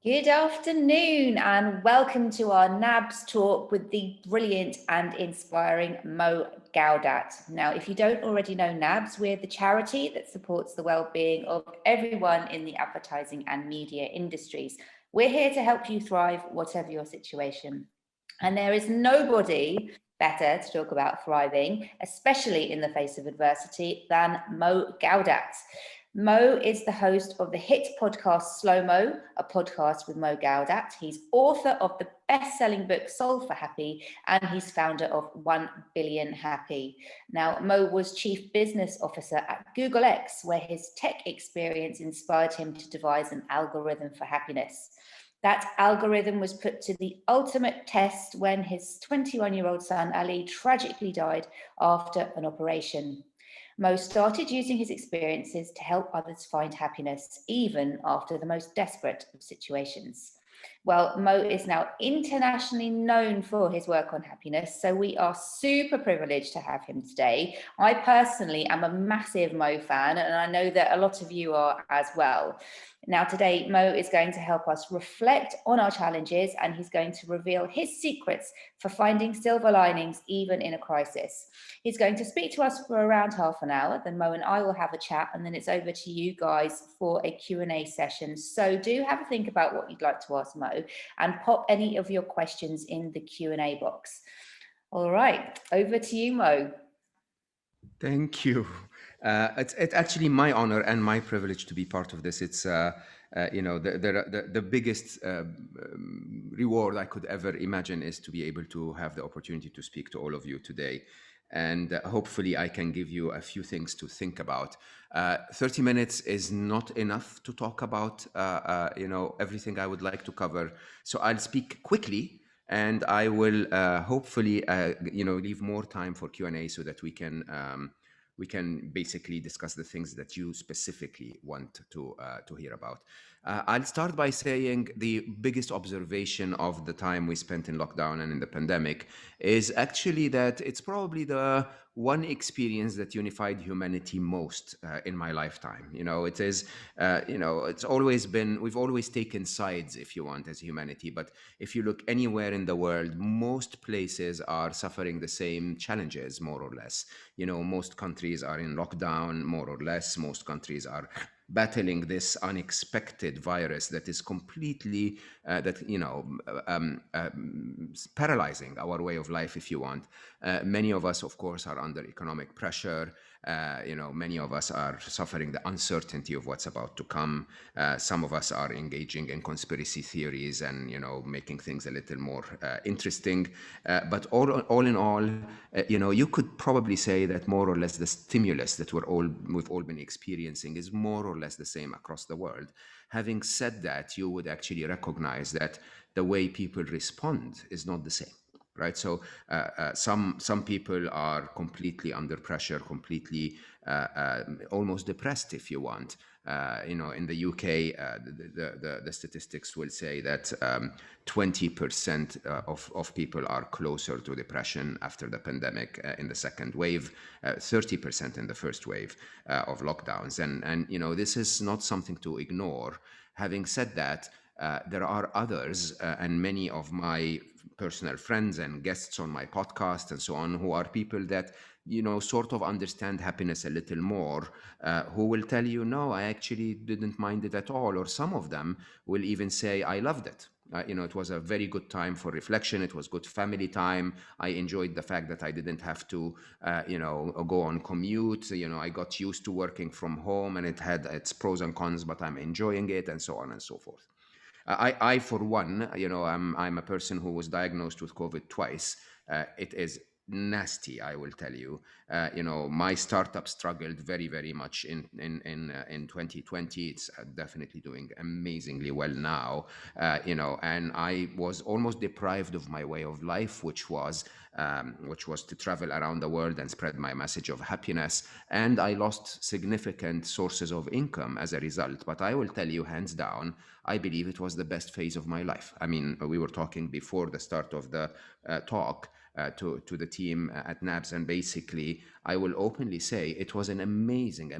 Good afternoon and welcome to our NABS talk with the brilliant and inspiring Mo Gawdat. Now, if you don't already know NABS, we're the charity that supports the well-being of everyone in the advertising and media industries. We're here to help you thrive, whatever your situation. And there is nobody better to talk about thriving, especially in the face of adversity, than Mo Gawdat. Mo is the host of the hit podcast Slo Mo, a podcast with Mo Gawdat. He's author of the best-selling book Sold for Happy, and he's founder of 1 Billion Happy. Now, Mo was Chief Business Officer at Google X, where his tech experience inspired him to devise an algorithm for happiness. That algorithm was put to the ultimate test when his 21-year-old son Ali tragically died after an operation. Mo started using his experiences to help others find happiness, even after the most desperate of situations. Well, Mo is now internationally known for his work on happiness, so we are super privileged to have him today. I personally am a massive Mo fan, and I know that a lot of you are as well. Now, today, Mo is going to help us reflect on our challenges, and he's going to reveal his secrets for finding silver linings even in a crisis. He's going to speak to us for around half an hour, then Mo and I will have a chat, and then it's over to you guys for a Q&A session. So do have a think about what you'd like to ask Mo and pop any of your questions in the Q&A box. All right, over to you, Mo. Thank you. It's actually my honor and my privilege to be part of this. It's the biggest reward I could ever imagine is to be able to have the opportunity to speak to all of you today. And hopefully I can give you a few things to think about. 30 minutes is not enough to talk about everything I would like to cover. So I'll speak quickly, and I will hopefully leave more time for Q&A so that we can basically discuss the things that you specifically want to hear about. I'll start by saying the biggest observation of the time we spent in lockdown and in the pandemic is actually that it's probably the one experience that unified humanity most in my lifetime. It is, it's always been, we've always taken sides, if you want, as humanity. But if you look anywhere in the world, most places are suffering the same challenges, more or less. Most countries are in lockdown, more or less. Most countries are battling this unexpected virus that is completely paralyzing our way of life, if you want. Many of us, of course, are under economic pressure. Many of us are suffering the uncertainty of what's about to come. Some of us are engaging in conspiracy theories and making things a little more interesting. But all in all, you could probably say that more or less the stimulus that we've all been experiencing is more or less the same across the world. Having said that, you would actually recognize that the way people respond is not the same. Right, so some people are completely under pressure, completely almost depressed, if you want. In the UK, the statistics will say that 20% of people are closer to depression after the pandemic in the second wave, 30% in the first wave of lockdowns, and this is not something to ignore. Having said that, there are others, and many of my personal friends and guests on my podcast and so on, who are people that sort of understand happiness a little more, who will tell you, no, I actually didn't mind it at all. Or some of them will even say, I loved it. It was a very good time for reflection. It was good family time. I enjoyed the fact that I didn't have to, go on commute. I got used to working from home, and it had its pros and cons, but I'm enjoying it, and so on and so forth. I for one, I'm a person who was diagnosed with COVID twice. It is nasty, I will tell you. My startup struggled very, very much in 2020. It's definitely doing amazingly well now. And I was almost deprived of my way of life, which was to travel around the world and spread my message of happiness. And I lost significant sources of income as a result. But I will tell you, hands down, I believe it was the best phase of my life. I mean, we were talking before the start of the talk. to the team at NABS, and basically, I will openly say it was an amazing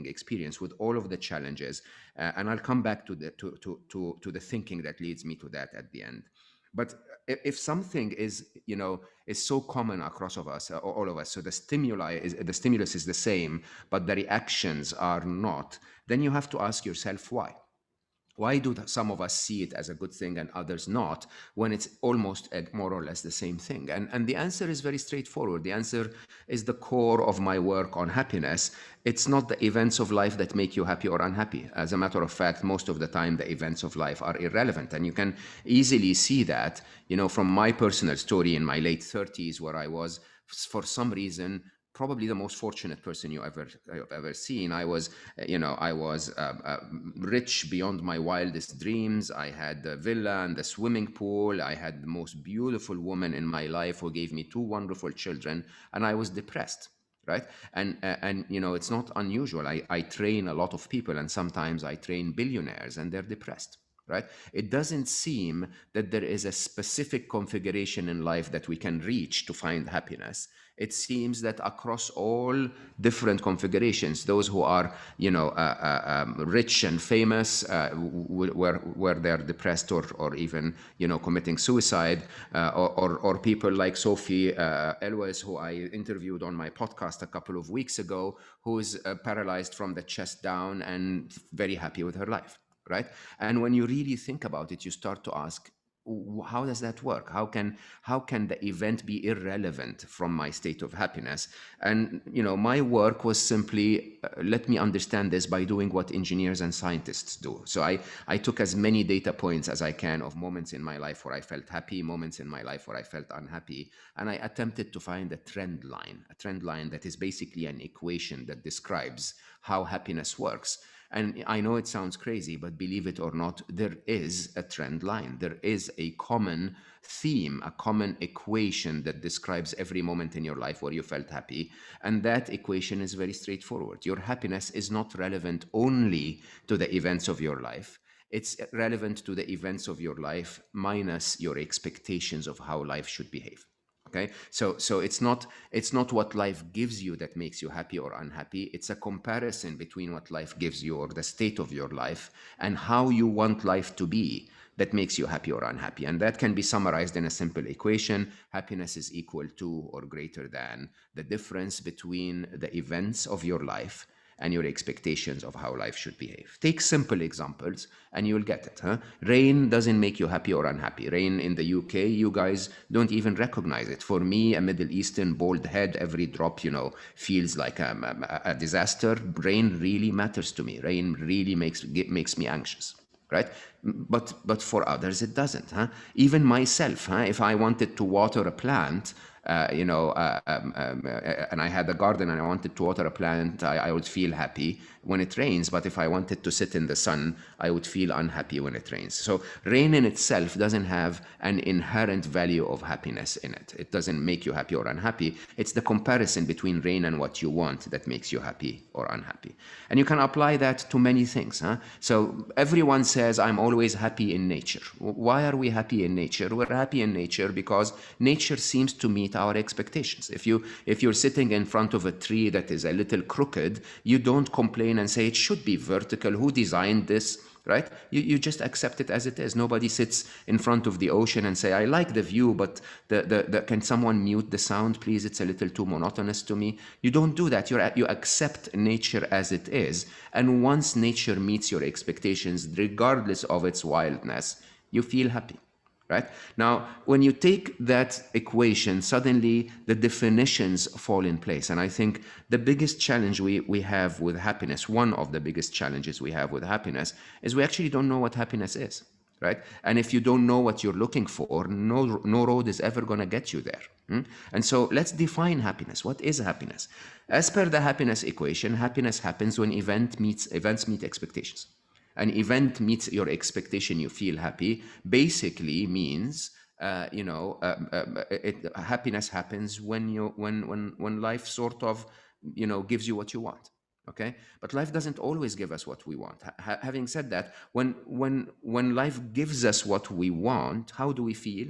experience with all of the challenges, and I'll come back to the thinking that leads me to that at the end. But if something is so common across of us, all of us, so the stimulus is the same, but the reactions are not, then you have to ask yourself why. Why do some of us see it as a good thing and others not, when it's almost more or less the same thing? And the answer is very straightforward. The answer is the core of my work on happiness. It's not the events of life that make you happy or unhappy. As a matter of fact, most of the time, the events of life are irrelevant. And you can easily see that, from my personal story in my late 30s, where I was, for some reason, probably the most fortunate person you've ever seen. I was rich beyond my wildest dreams. I had the villa and the swimming pool. I had the most beautiful woman in my life who gave me 2 wonderful children, and I was depressed. Right. And it's not unusual. I train a lot of people, and sometimes I train billionaires, and they're depressed. Right. It doesn't seem that there is a specific configuration in life that we can reach to find happiness. It seems that across all different configurations, those who are, rich and famous, where they're depressed or even, committing suicide, or people like Sophie Elwes, who I interviewed on my podcast a couple of weeks ago, who is paralyzed from the chest down and very happy with her life. Right. And when you really think about it, you start to ask, how does that work? How can the event be irrelevant from my state of happiness? And my work was simply let me understand this by doing what engineers and scientists do. So I took as many data points as I can of moments in my life where I felt happy, moments in my life where I felt unhappy, and I attempted to find a trend line that is basically an equation that describes how happiness works. And I know it sounds crazy, but believe it or not, there is a trend line. There is a common theme, a common equation that describes every moment in your life where you felt happy. And that equation is very straightforward. Your happiness is not relevant only to the events of your life. It's relevant to the events of your life minus your expectations of how life should behave. Okay, so it's not what life gives you that makes you happy or unhappy. It's a comparison between what life gives you, or the state of your life, and how you want life to be, that makes you happy or unhappy. And that can be summarized in a simple equation. Happiness is equal to or greater than the difference between the events of your life and your expectations of how life should behave. Take simple examples and you'll get it. Rain doesn't make you happy or unhappy. Rain in the UK, you guys don't even recognize it. For me, a Middle Eastern bald head, every drop, feels like a disaster. Rain really matters to me. Rain really makes me anxious. Right? But for others, it doesn't. Even myself, if I wanted to water a plant, and I had a garden and I wanted to water a plant, I would feel happy when it rains. But if I wanted to sit in the sun, I would feel unhappy when it rains. So rain in itself doesn't have an inherent value of happiness in it. It doesn't make you happy or unhappy. It's the comparison between rain and what you want that makes you happy or unhappy. And you can apply that to many things. So everyone says, I'm always happy in nature. Why are we happy in nature? We're happy in nature because nature seems to meet our expectations. If you're sitting in front of a tree that is a little crooked, you don't complain and say it should be vertical. Who designed this? Right? You just accept it as it is. Nobody sits in front of the ocean and say, I like the view, but can someone mute the sound, please? It's a little too monotonous to me. You don't do that. You accept nature as it is. And once nature meets your expectations, regardless of its wildness, you feel happy. Right? Now, when you take that equation, suddenly the definitions fall in place. And I think the biggest challenge we have with happiness, one of the biggest challenges we have with happiness, is we actually don't know what happiness is. Right? And if you don't know what you're looking for, no road is ever going to get you there. And so let's define happiness. What is happiness? As per the happiness equation, happiness happens when events meet expectations. An event meets your expectation, you feel happy, basically means happiness happens when life sort of gives you what you want. Okay, but life doesn't always give us what we want. Having said that, when life gives us what we want, how do we feel?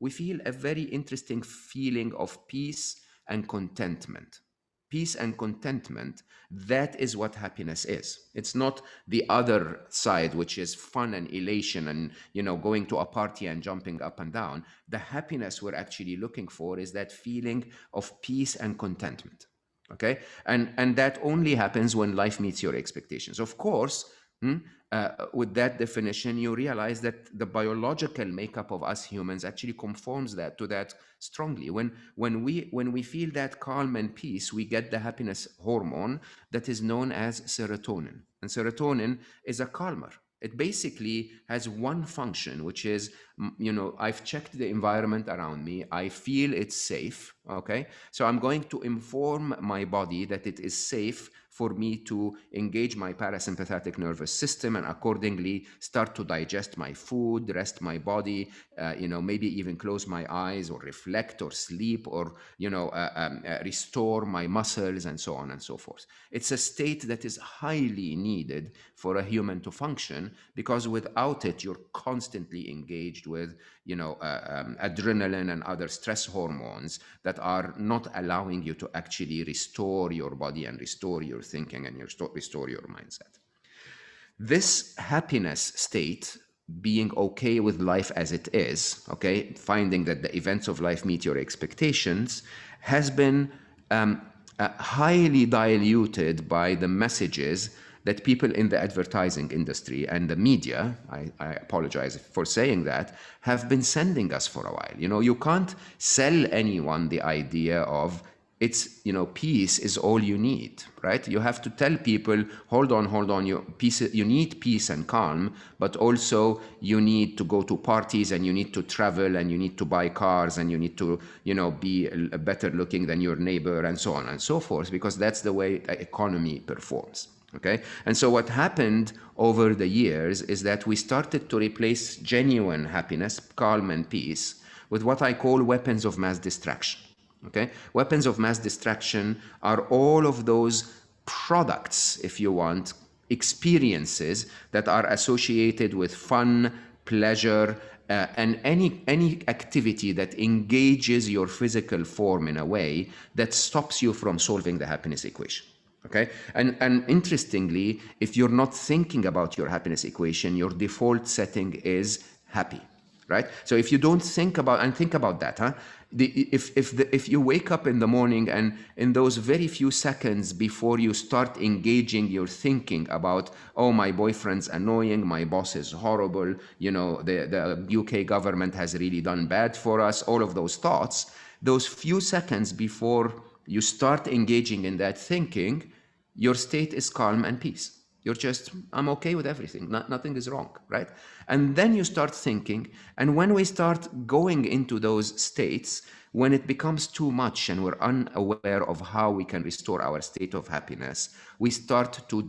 we feel a very interesting feeling of peace and contentment. Peace and contentment, that is what happiness is. It's not the other side, which is fun and elation and, going to a party and jumping up and down. The happiness we're actually looking for is that feeling of peace and contentment. Okay, and that only happens when life meets your expectations. Of course, with that definition, you realize that the biological makeup of us humans actually conforms that to that strongly. When we feel that calm and peace, we get the happiness hormone that is known as serotonin, and serotonin is a calmer. It basically has one function, which is, I've checked the environment around me. I feel it's safe. Okay. So I'm going to inform my body that it is safe for me to engage my parasympathetic nervous system and accordingly start to digest my food, rest my body, maybe even close my eyes or reflect or sleep or, restore my muscles and so on and so forth. It's a state that is highly needed for a human to function, because without it, you're constantly engaged with, adrenaline and other stress hormones that are not allowing you to actually restore your body and restore your thinking and restore your mindset. This happiness state, being okay with life as it is, okay, finding that the events of life meet your expectations, has been highly diluted by the messages that people in the advertising industry and the media, I apologize for saying that, have been sending us for a while. You can't sell anyone the idea of peace is all you need, right? You have to tell people, hold on, you need peace and calm, but also you need to go to parties and you need to travel and you need to buy cars and you need to, be better looking than your neighbor and so on and so forth, because that's the way the economy performs. Okay. And so what happened over the years is that we started to replace genuine happiness, calm and peace, with what I call weapons of mass distraction. Okay. Weapons of mass distraction are all of those products, if you want, experiences that are associated with fun, pleasure, and any activity that engages your physical form in a way that stops you from solving the happiness equation. Okay. And interestingly, if you're not thinking about your happiness equation, your default setting is happy, right? So if you don't think about, and think about that, if you wake up in the morning and in those very few seconds before you start engaging your thinking about, oh, my boyfriend's annoying, my boss is horrible, the UK government has really done bad for us, all of those thoughts, those few seconds before you start engaging in that thinking, your state is calm and peace. You're just, I'm okay with everything. Nothing is wrong, right? And then you start thinking. And when we start going into those states, when it becomes too much and we're unaware of how we can restore our state of happiness, we start to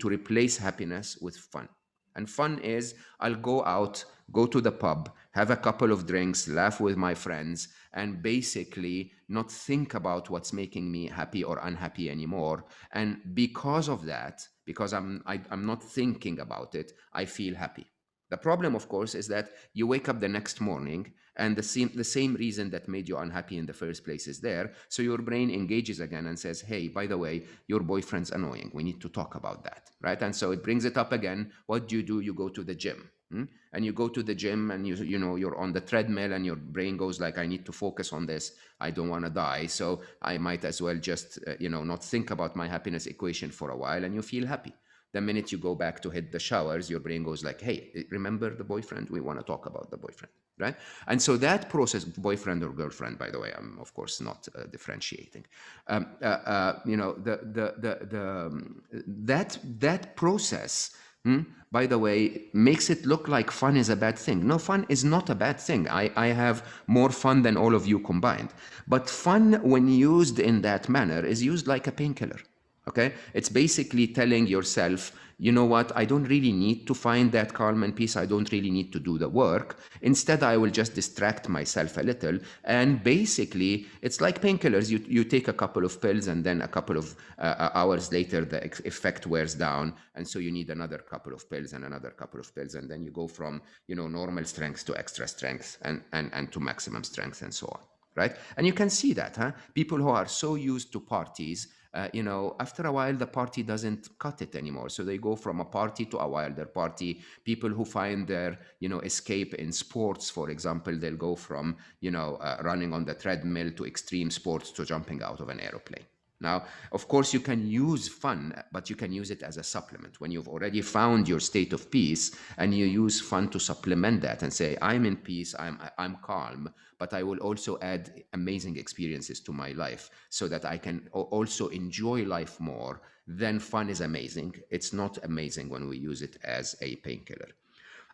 replace happiness with fun. And fun is, I'll go out, go to the pub, have a couple of drinks, laugh with my friends, and basically not think about what's making me happy or unhappy anymore. And because of that, because I'm not thinking about it, I feel happy. The problem, of course, is that you wake up the next morning and the same reason that made you unhappy in the first place is there. So your brain engages again and says, hey, by the way, your boyfriend's annoying. We need to talk about that, right? And so it brings it up again. What do? You go to the gym. And you go to the gym and you're on the treadmill and your brain goes like, I need to focus on this. I don't want to die. So I might as well just, not think about my happiness equation for a while, and you feel happy. The minute you go back to hit the showers, your brain goes like, hey, remember the boyfriend? We want to talk about the boyfriend, right? And so that process, boyfriend or girlfriend, by the way, I'm of course not differentiating. That process, by the way, makes it look like fun is a bad thing. No, fun is not a bad thing. I have more fun than all of you combined. But fun, when used in that manner, is used like a painkiller. Okay, it's basically telling yourself, you know what, I don't really need to find that calm and peace. I don't really need to do the work. Instead, I will just distract myself a little. And basically, it's like painkillers. You take a couple of pills, and then a couple of hours later, the effect wears down. And so you need another couple of pills and another couple of pills. And then you go from, normal strength to extra strength and to maximum strength and so on. Right? And you can see that, huh? People who are so used to parties, after a while, the party doesn't cut it anymore. So they go from a party to a wilder party. People who find their, escape in sports, for example, they'll go from, running on the treadmill to extreme sports to jumping out of an aeroplane. Now, of course, you can use fun, but you can use it as a supplement. When you've already found your state of peace and you use fun to supplement that and say, I'm in peace, I'm calm, but I will also add amazing experiences to my life so that I can also enjoy life more, then fun is amazing. It's not amazing when we use it as a painkiller.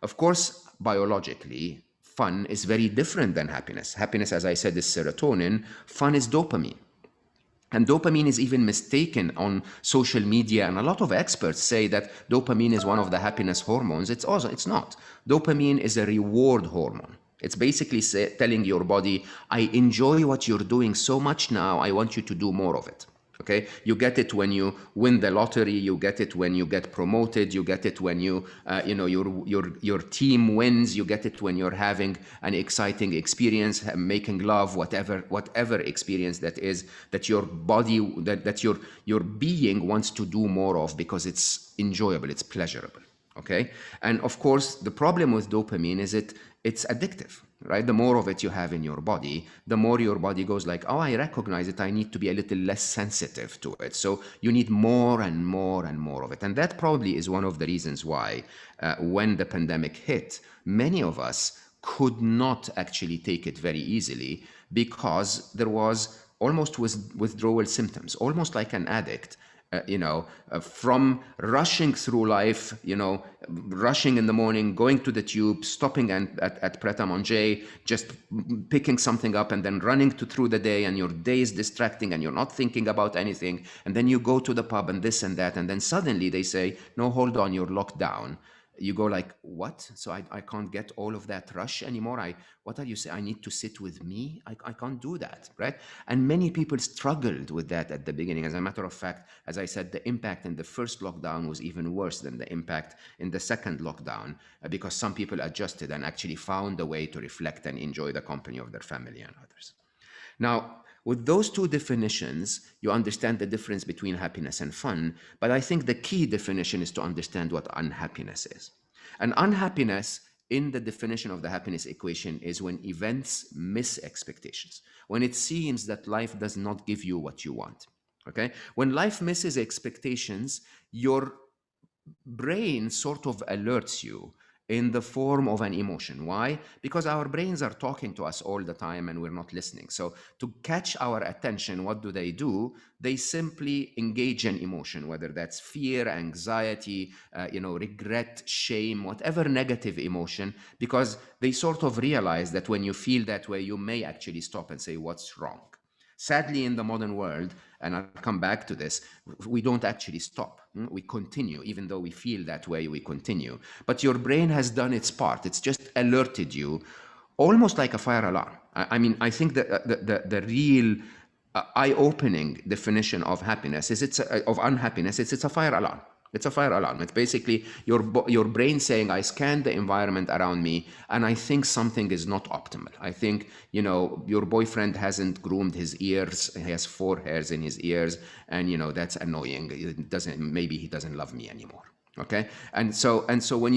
Of course, biologically, fun is very different than happiness. Happiness, as I said, is serotonin. Fun is dopamine. And dopamine is even mistaken on social media. And a lot of experts say that dopamine is one of the happiness hormones. It's not. Dopamine is a reward hormone. It's basically telling your body, I enjoy what you're doing so much now, I want you to do more of it. Okay, you get it when you win the lottery. You get it when you get promoted. You get it when your team wins. You get it when you're having an exciting experience, making love, whatever experience that is, that your body, that your being wants to do more of because it's enjoyable, it's pleasurable. Okay, and of course the problem with dopamine is it's addictive, right? The more of it you have in your body, the more your body goes like, oh, I recognize it, I need to be a little less sensitive to it. So you need more and more and more of it. And that probably is one of the reasons why when the pandemic hit, many of us could not actually take it very easily because there was almost withdrawal symptoms, almost like an addict. From rushing through life, rushing in the morning, going to the tube, stopping at Pret a Manger, just picking something up and then running through the day, and your day is distracting and you're not thinking about anything. And then you go to the pub and this and that. And then suddenly they say, no, hold on, you're locked down. You go like, what? So I can't get all of that rush anymore. What are you saying? I need to sit with me? I can't do that, right? And many people struggled with that at the beginning. As a matter of fact, as I said, the impact in the first lockdown was even worse than the impact in the second lockdown because some people adjusted and actually found a way to reflect and enjoy the company of their family and others. Now, with those two definitions, you understand the difference between happiness and fun, but I think the key definition is to understand what unhappiness is. And unhappiness, in the definition of the happiness equation, is when events miss expectations, when it seems that life does not give you what you want. Okay? When life misses expectations, your brain sort of alerts you in the form of an emotion. Why? Because our brains are talking to us all the time and we're not listening. So to catch our attention, what do? They simply engage in emotion, whether that's fear, anxiety, regret, shame, whatever negative emotion, because they sort of realize that when you feel that way, you may actually stop and say, what's wrong? Sadly, in the modern world, and I'll come back to this, we don't actually stop. We continue. Even though we feel that way, we continue. But your brain has done its part. It's just alerted you, almost like a fire alarm. I think that the real eye-opening definition of happiness is of unhappiness. It's a fire alarm. It's a fire alarm. It's basically your brain saying, I scanned the environment around me and I think something is not optimal. I think, your boyfriend hasn't groomed his ears. He has 4 hairs in his ears and, that's annoying. Maybe he doesn't love me anymore. Okay. And so when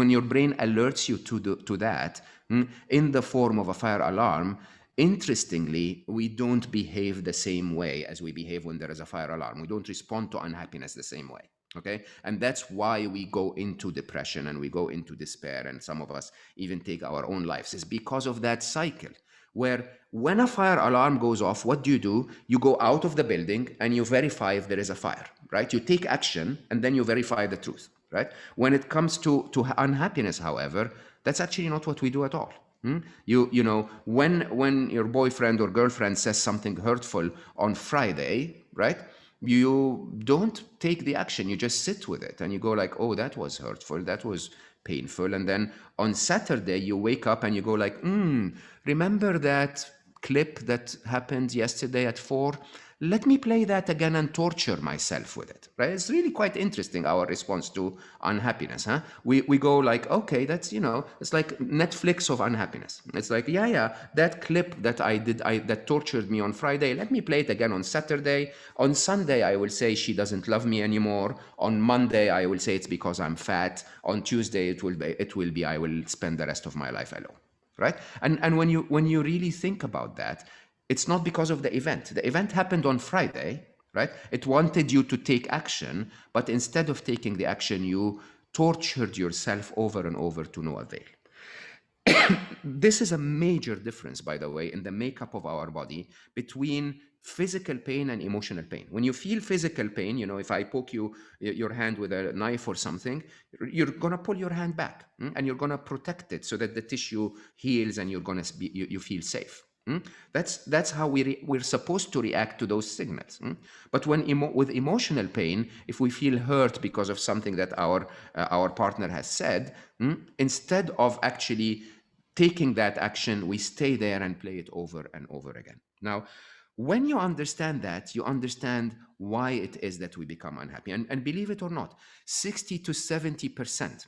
your brain alerts you to that in the form of a fire alarm, interestingly, we don't behave the same way as we behave when there is a fire alarm. We don't respond to unhappiness the same way. Okay. And that's why we go into depression and we go into despair. And some of us even take our own lives. It's because of that cycle where when a fire alarm goes off, what do? You go out of the building and you verify if there is a fire, right? You take action and then you verify the truth, right? When it comes to unhappiness, however, that's actually not what we do at all. When your boyfriend or girlfriend says something hurtful on Friday, right? You don't take the action, you just sit with it and you go like, oh, that was hurtful, that was painful. And then on Saturday you wake up and you go like, remember that clip that happened yesterday at 4? Let me play that again and torture myself with it, right? It's really quite interesting, our response to unhappiness, huh? We go like, okay, that's, it's like Netflix of unhappiness. It's like, yeah, that clip that I did, that tortured me on Friday, let me play it again on Saturday. On Sunday, I will say she doesn't love me anymore. On Monday, I will say it's because I'm fat. On Tuesday, it will be I will spend the rest of my life alone, right? And when you really think about that, it's not because of the event. The event happened on Friday, right? It wanted you to take action, but instead of taking the action, you tortured yourself over and over to no avail. This is a major difference, by the way, in the makeup of our body between physical pain and emotional pain. When you feel physical pain, if I poke your hand with a knife or something, you're going to pull your hand back, and you're going to protect it so that the tissue heals and you're going to you feel safe. That's how we're supposed to react to those signals. But with emotional pain, if we feel hurt because of something that our partner has said, instead of actually taking that action, we stay there and play it over and over again. Now, when you understand that, you understand why it is that we become unhappy. And believe it or not, 60 to 70%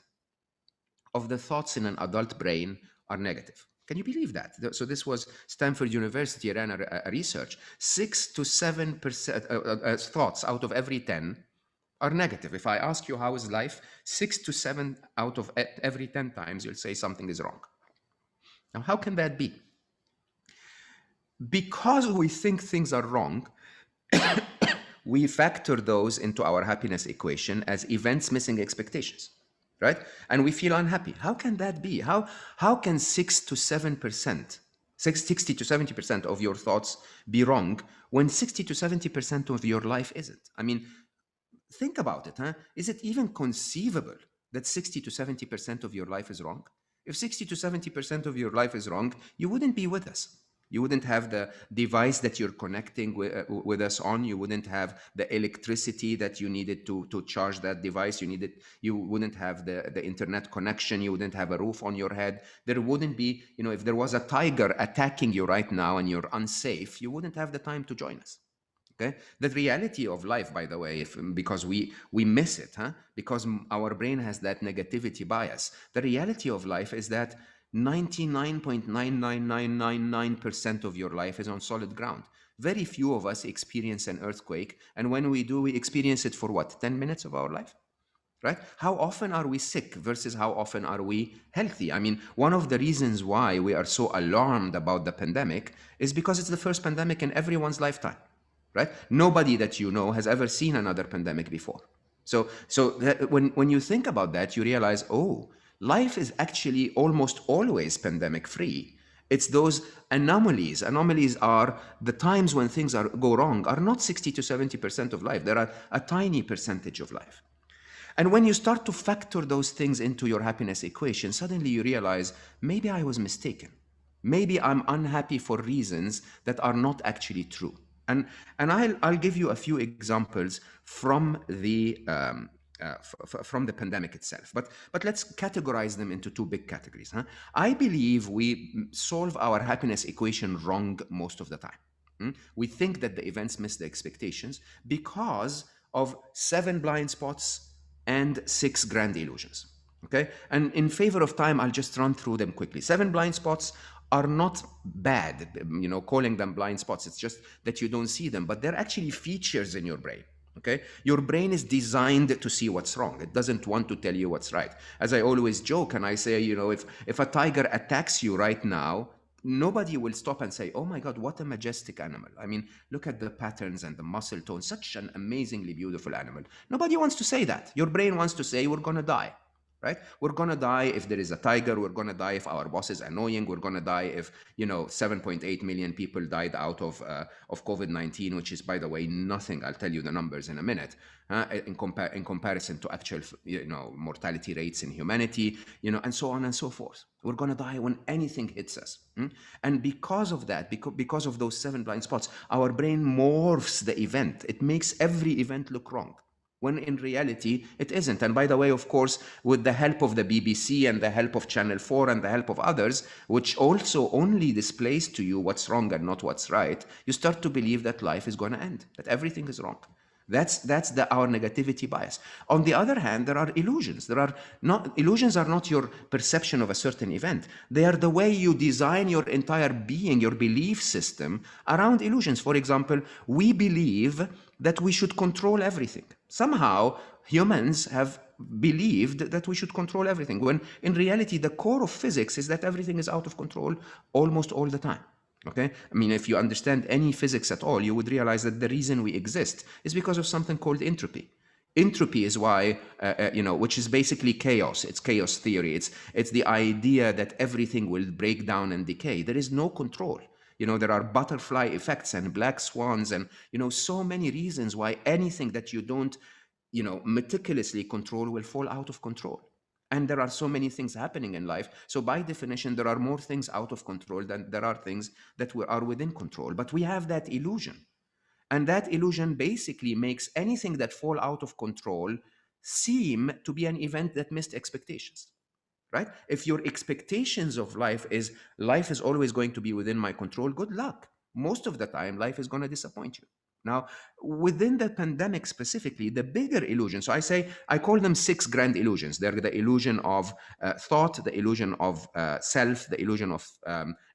of the thoughts in an adult brain are negative. Can you believe that? So this was Stanford University ran a research. 6 to 7% thoughts out of every 10 are negative. If I ask you how is life, 6 to 7 out of every 10 times you'll say something is wrong. Now, how can that be? Because we think things are wrong, we factor those into our happiness equation as events missing expectations, right? And we feel unhappy. How can that be? How can 60 to 70% of your thoughts be wrong when 60 to 70% of your life isn't? I mean, think about it, huh? Is it even conceivable that 60 to 70% of your life is wrong? If 60 to 70% of your life is wrong, you wouldn't be with us. You wouldn't have the device that you're connecting with us on. You wouldn't have the electricity that you needed to charge that device. You wouldn't have the internet connection. You wouldn't have a roof on your head. There wouldn't be, if there was a tiger attacking you right now and you're unsafe, you wouldn't have the time to join us. Okay? The reality of life, by the way, because we miss it, huh? Because our brain has that negativity bias. The reality of life is that 99.99999% of your life is on solid ground. Very few of us experience an earthquake, and when we do, we experience it for what, 10 minutes of our life? Right? How often are we sick versus how often are we healthy? I mean, one of the reasons why we are so alarmed about the pandemic is because it's the first pandemic in everyone's lifetime, right? Nobody that you know has ever seen another pandemic before. So when you think about that, you realize, oh, life is actually almost always pandemic free. It's those anomalies. Anomalies are the times when things go wrong are not 60 to 70% of life. They're a tiny percentage of life. And when you start to factor those things into your happiness equation, suddenly you realize, maybe I was mistaken. Maybe I'm unhappy for reasons that are not actually true. And I'll give you a few examples from the pandemic itself. But let's categorize them into two big categories. Huh? I believe we solve our happiness equation wrong most of the time. We think that the events miss the expectations because of 7 blind spots and 6 grand illusions. Okay? And in favor of time, I'll just run through them quickly. 7 blind spots are not bad, calling them blind spots. It's just that you don't see them, but they're actually features in your brain. Okay? Your brain is designed to see what's wrong. It doesn't want to tell you what's right. As I always joke and I say, if a tiger attacks you right now, nobody will stop and say, oh my God, what a majestic animal. I mean, look at the patterns and the muscle tone, such an amazingly beautiful animal. Nobody wants to say that. Your brain wants to say, we're going to die. right? We're going to die if there is a tiger. We're going to die if our boss is annoying. We're going to die if, 7.8 million people died out of COVID-19, which is, by the way, nothing. I'll tell you the numbers in a minute, in comparison to actual, mortality rates in humanity, and so on and so forth. We're going to die when anything hits us. And because of that, because of those 7 blind spots, our brain morphs the event. It makes every event look wrong, when in reality it isn't. And by the way, of course, with the help of the BBC and the help of Channel 4 and the help of others, which also only displays to you what's wrong and not what's right, you start to believe that life is going to end, that everything is wrong. That's our negativity bias. On the other hand, there are illusions. Illusions are not your perception of a certain event. They are the way you design your entire being, your belief system around illusions. For example, we believe that we should control everything. Somehow, humans have believed that we should control everything, when in reality, the core of physics is that everything is out of control almost all the time. Okay? I mean, if you understand any physics at all, you would realize that the reason we exist is because of something called entropy. Entropy is why, which is basically chaos. It's chaos theory. It's the idea that everything will break down and decay. There is no control. There are butterfly effects and black swans and, so many reasons why anything that you don't, meticulously control will fall out of control. And there are so many things happening in life. So by definition, there are more things out of control than there are things that are within control. But we have that illusion. And that illusion basically makes anything that fall out of control seem to be an event that missed expectations, right? If your expectations of life is always going to be within my control, good luck. Most of the time, life is going to disappoint you. Now, within the pandemic specifically, the bigger illusion, so I call them 6 grand illusions. They're the illusion of thought, the illusion of self, the illusion of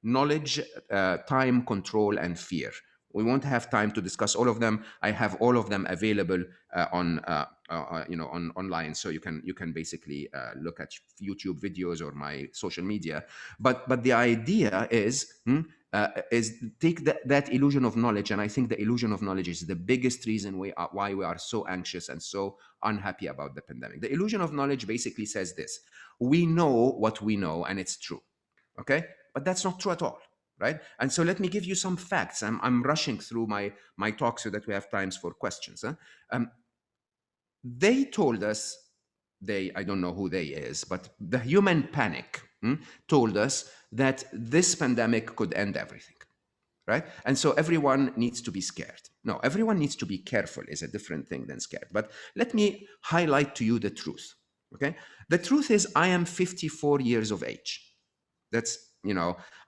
knowledge, time, control, and fear. We won't have time to discuss all of them. I have all of them available online, so you can basically look at YouTube videos or my social media. But the idea is take that illusion of knowledge, and I think the illusion of knowledge is the biggest reason why we are so anxious and so unhappy about the pandemic. The illusion of knowledge basically says this: we know what we know, and it's true. Okay, but that's not true at all. Right? And so let me give you some facts. I'm rushing through my talk so that we have times for questions. They told us, I don't know who they is, but the human panic told us that this pandemic could end everything. Right? And so everyone needs to be scared. No, everyone needs to be careful is a different thing than scared. But let me highlight to you the truth. Okay? The truth is I am 54 years of age. That's,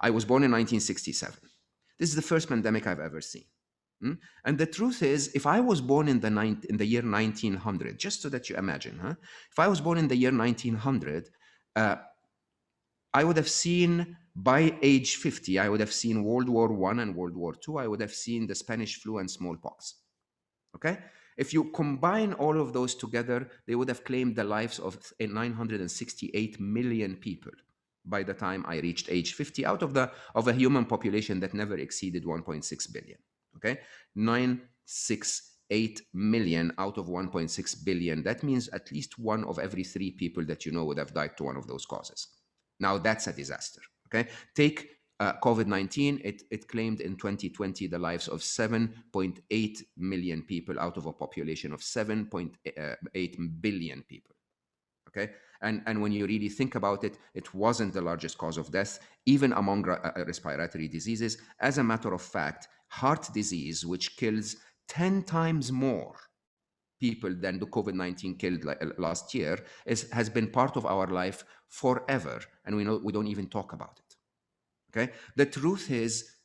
I was born in 1967. This is the first pandemic I've ever seen. And the truth is, if I was born in the year 1900, just so that you imagine, if I was born in the year 1900, I would have seen, by age 50, I would have seen World War I and World War II. I would have seen the Spanish flu and smallpox. Okay? If you combine all of those together, they would have claimed the lives of 968 million people by the time I reached age 50, out of a human population that never exceeded 1.6 billion. Okay, 968 million out of 1.6 billion. That means at least 1 of every 3 people that you know would have died to one of those causes. Now that's a disaster. Okay, take COVID-19. It claimed in 2020 the lives of 7.8 million people out of a population of 7.8 billion people. Okay, and when you really think about it, it wasn't the largest cause of death, even among respiratory diseases. As a matter of fact, heart disease, which kills 10 times more people than the COVID-19 killed last year, has been part of our life forever, and we don't even talk about it. Okay, the truth is,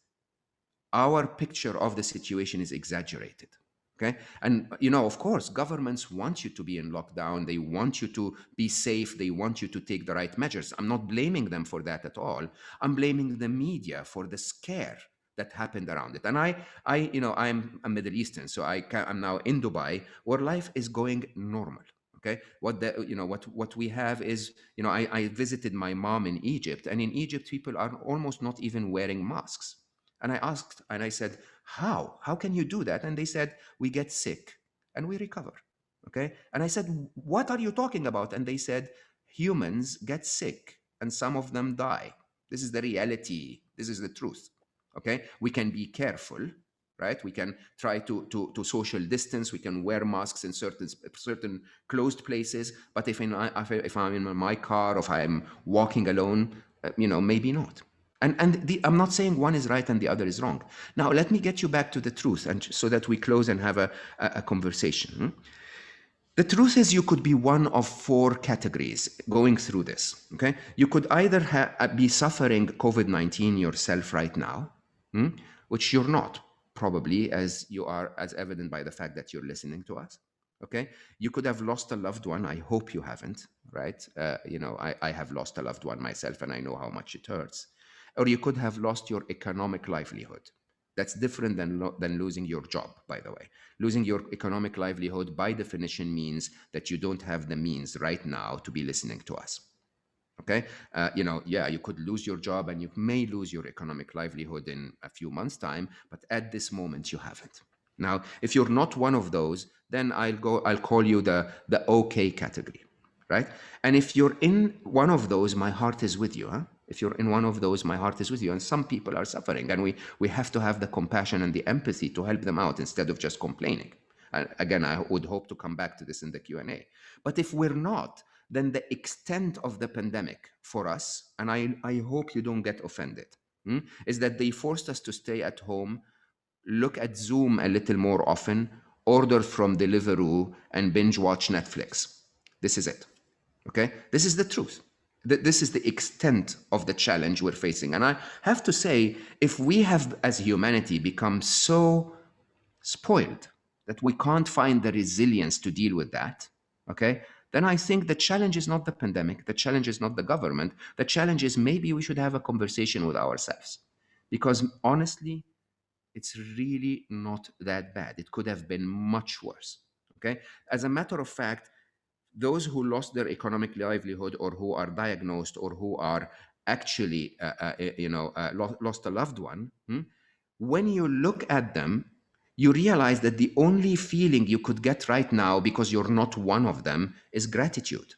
our picture of the situation is exaggerated. Okay. And, of course, governments want you to be in lockdown. They want you to be safe. They want you to take the right measures. I'm not blaming them for that at all. I'm blaming the media for the scare that happened around it. And I'm a Middle Eastern, so I'm now in Dubai, where life is going normal. Okay. What we have is, I visited my mom in Egypt, and in Egypt, people are almost not even wearing masks. And I asked, and I said, how can you do that? And they said, we get sick and we recover. Okay. And I said, what are you talking about? And they said, humans get sick and some of them die. This is the reality. This is the truth. Okay, we can be careful, right? We can try to social distance. We can wear masks in certain closed places. But if I'm in my car, or if I'm walking alone, maybe not. And I'm not saying one is right and the other is wrong. Now let me get you back to the truth, and so that we close and have a conversation. The truth is, you could be one of four categories going through this. Okay, you could either be suffering COVID-19 yourself right now, which you're not, probably, as you are, as evident by the fact that you're listening to us. Okay, you could have lost a loved one. I hope you haven't. Right? I have lost a loved one myself, and I know how much it hurts. Or you could have lost your economic livelihood. That's different than losing your job, by the way. Losing your economic livelihood, by definition, means that you don't have the means right now to be listening to us. Okay, you could lose your job and you may lose your economic livelihood in a few months' time, but at this moment you haven't. Now, if you're not one of those, then I'll call you the okay category, right? And if you're in one of those, my heart is with you, huh? If you're in one of those, my heart is with you. And some people are suffering, and we have to have the compassion and the empathy to help them out instead of just complaining. And again, I would hope to come back to this in the Q&A. But if we're not, then the extent of the pandemic for us, and I hope you don't get offended, is that they forced us to stay at home, look at Zoom a little more often, order from Deliveroo, and binge watch Netflix. This is it. Okay? This is the truth. This is the extent of the challenge we're facing. And I have to say, if we have, as humanity, become so spoiled that we can't find the resilience to deal with that, okay, then I think the challenge is not the pandemic, the challenge is not the government, the challenge is maybe we should have a conversation with ourselves. Because honestly, it's really not that bad. It could have been much worse. Okay. As a matter of fact, those who lost their economic livelihood, or who are diagnosed, or who are actually, lost a loved one, when you look at them, you realize that the only feeling you could get right now, because you're not one of them, is gratitude.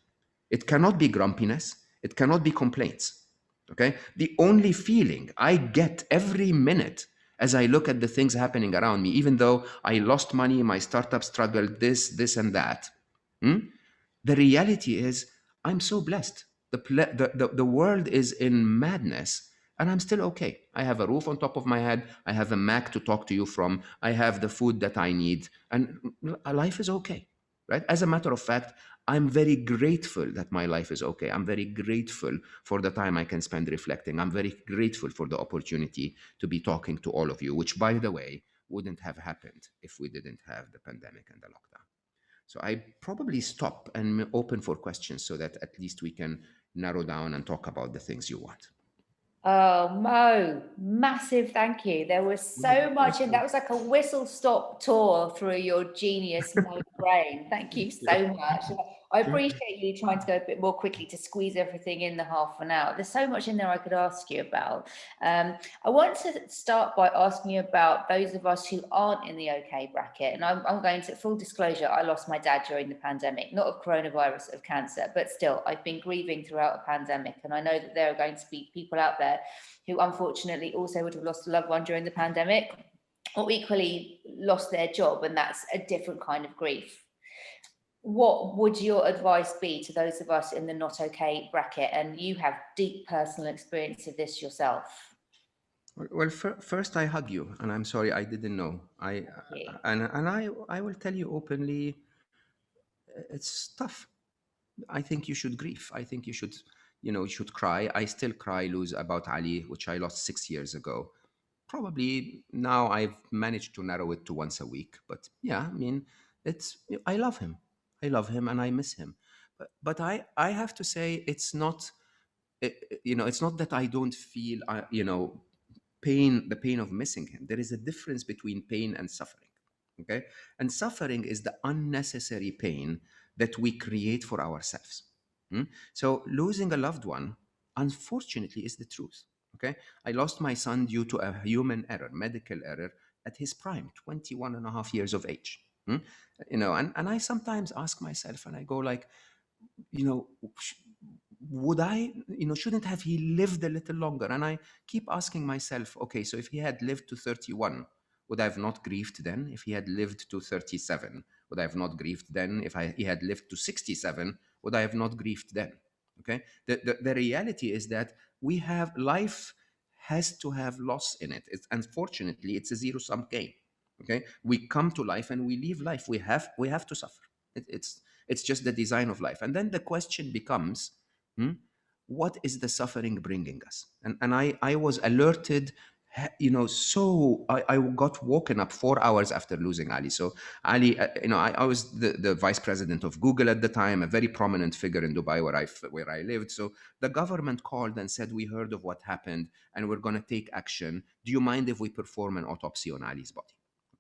It cannot be grumpiness. It cannot be complaints. Okay? The only feeling I get every minute as I look at the things happening around me, even though I lost money, my startup struggled, this, and that, the reality is I'm so blessed. The world is in madness, and I'm still okay. I have a roof on top of my head. I have a Mac to talk to you from. I have the food that I need, and life is okay, right? As a matter of fact, I'm very grateful that my life is okay. I'm very grateful for the time I can spend reflecting. I'm very grateful for the opportunity to be talking to all of you, which, by the way, wouldn't have happened if we didn't have the pandemic and the lockdown. So I probably stop and open for questions so that at least we can narrow down and talk about the things you want. Oh, Mo, massive thank you. There was so much, and that was like a whistle-stop tour through your genius Mo brain. Thank you so much. I appreciate you trying to go a bit more quickly to squeeze everything in the half an hour. There's so much in there I could ask you about. I want to start by asking you about those of us who aren't in the OK bracket. And I'm going to, full disclosure, I lost my dad during the pandemic, not of coronavirus, of cancer, but still, I've been grieving throughout a pandemic. And I know that there are going to be people out there who unfortunately also would have lost a loved one during the pandemic, or equally lost their job, and that's a different kind of grief. What would your advice be to those of us in the not okay bracket? And you have deep personal experience of this yourself. Well, first I hug you, and I'm sorry I didn't know. I will tell you openly, it's tough. I think you should grieve. I think you should cry. I still cry, lose about Ali, which I lost 6 years ago. Probably now I've managed to narrow it to once a week. But yeah, I mean, I love him. I love him and I miss him. But I have to say, it's not, it's not that I don't feel, the pain of missing him. There is a difference between pain and suffering. Okay. And suffering is the unnecessary pain that we create for ourselves. So losing a loved one, unfortunately, is the truth. Okay. I lost my son due to a human error, medical error, at his prime, 21 and a half years of age. And I sometimes ask myself, and I go like, you know, would I, shouldn't have he lived a little longer? And I keep asking myself, okay, so if he had lived to 31, would I have not grieved then? If he had lived to 37, would I have not grieved then? If he had lived to 67, would I have not grieved then? Okay. The reality is that life has to have loss in it. Unfortunately, it's a zero sum game. Okay. We come to life and we leave life. We have to suffer. It's just the design of life. And then the question becomes, hmm, what is the suffering bringing us? And I was alerted, so I got woken up 4 hours after losing Ali. So Ali, I was the vice president of Google at the time, a very prominent figure in Dubai where I lived. So the government called and said, we heard of what happened and we're going to take action. Do you mind if we perform an autopsy on Ali's body?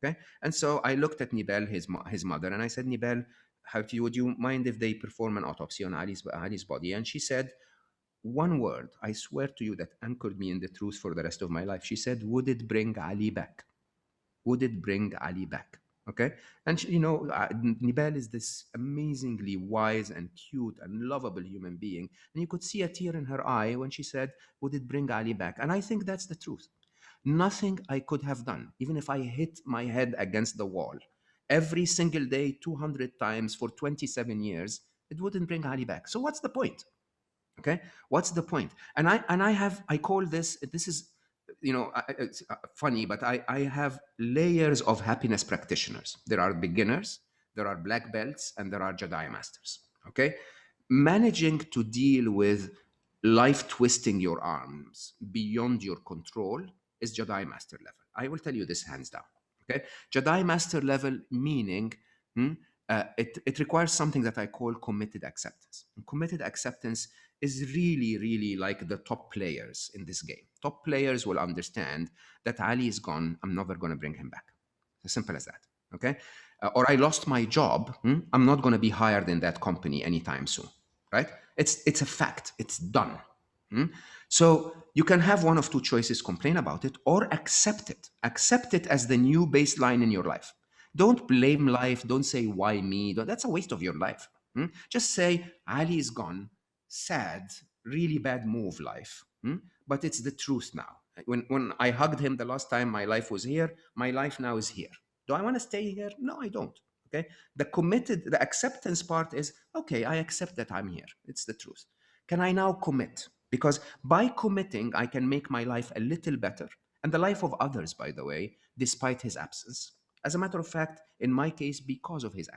Okay. And so I looked at Nibel, his mother, and I said, Nibel, would you mind if they perform an autopsy on Ali's body? And she said one word, I swear to you, that anchored me in the truth for the rest of my life. She said, would it bring Ali back? Would it bring Ali back? Okay. And Nibel is this amazingly wise and cute and lovable human being. And you could see a tear in her eye when she said, would it bring Ali back? And I think that's the truth. Nothing I could have done, even if I hit my head against the wall every single day 200 times for 27 years, it wouldn't bring Ali back. So what's the point? Okay, what's the point? And I call this is, it's funny, but I have layers of happiness practitioners. There are beginners, there are black belts, and there are Jedi masters. Okay, managing to deal with life twisting your arms beyond your control is Jedi master level. I will tell you this hands down. Okay, Jedi master level meaning, it requires something that I call committed acceptance. And committed acceptance is really, really like the top players in this game. Top players will understand that Ali is gone. I'm never going to bring him back. As simple as that. Okay. Or I lost my job. I'm not going to be hired in that company anytime soon. Right. It's a fact. It's done. So you can have one of two choices: complain about it or accept it. Accept it as the new baseline in your life. Don't blame life. Don't say, why me? That's a waste of your life. Just say, Ali is gone. Sad, really bad move, life. But it's the truth now. When I hugged him the last time, my life was here. My life now is here. Do I want to stay here? No, I don't. Okay. The acceptance part is, okay, I accept that I'm here. It's the truth. Can I now commit? Because by committing, I can make my life a little better, and the life of others, by the way, despite his absence. As a matter of fact, in my case, because of his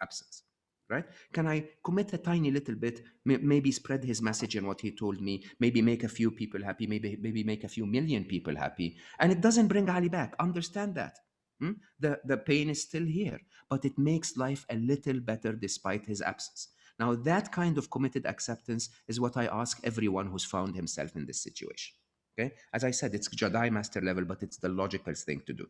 absence, right? Can I commit a tiny little bit, maybe spread his message and what he told me, maybe make a few people happy, maybe make a few million people happy, and it doesn't bring Ali back. Understand that. The pain is still here, but it makes life a little better despite his absence. Now, that kind of committed acceptance is what I ask everyone who's found himself in this situation. Okay? As I said, it's Jedi master level, but it's the logical thing to do.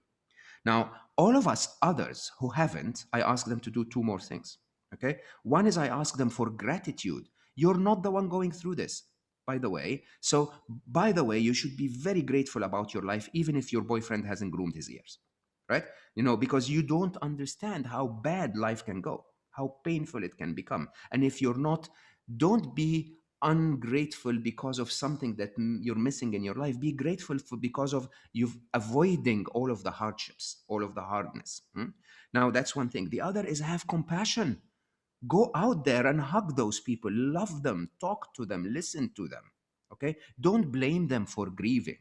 Now, all of us others who haven't, I ask them to do two more things. Okay? One is I ask them for gratitude. You're not the one going through this, by the way. So, by the way, you should be very grateful about your life, even if your boyfriend hasn't groomed his ears, right? Because you don't understand how bad life can go, how painful it can become. And if you're not, don't be ungrateful because of something that you're missing in your life. Be grateful because of you avoiding all of the hardships, all of the hardness. Now, that's one thing. The other is have compassion. Go out there and hug those people, love them, talk to them, listen to them. Okay? Don't blame them for grieving.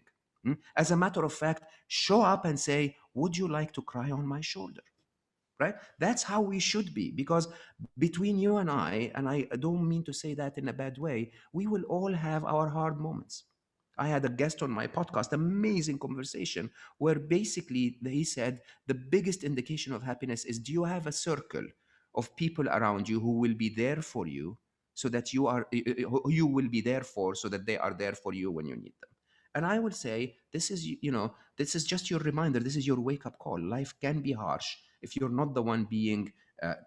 As a matter of fact, show up and say, would you like to cry on my shoulder? Right? That's how we should be, because between you and I don't mean to say that in a bad way, we will all have our hard moments. I had a guest on my podcast, amazing conversation, where basically he said the biggest indication of happiness is, do you have a circle of people around you who will be there for you, so that you will be there for, so that they are there for you when you need them. And I will say, this is just your reminder. This is your wake up call. Life can be harsh. If you're not the one being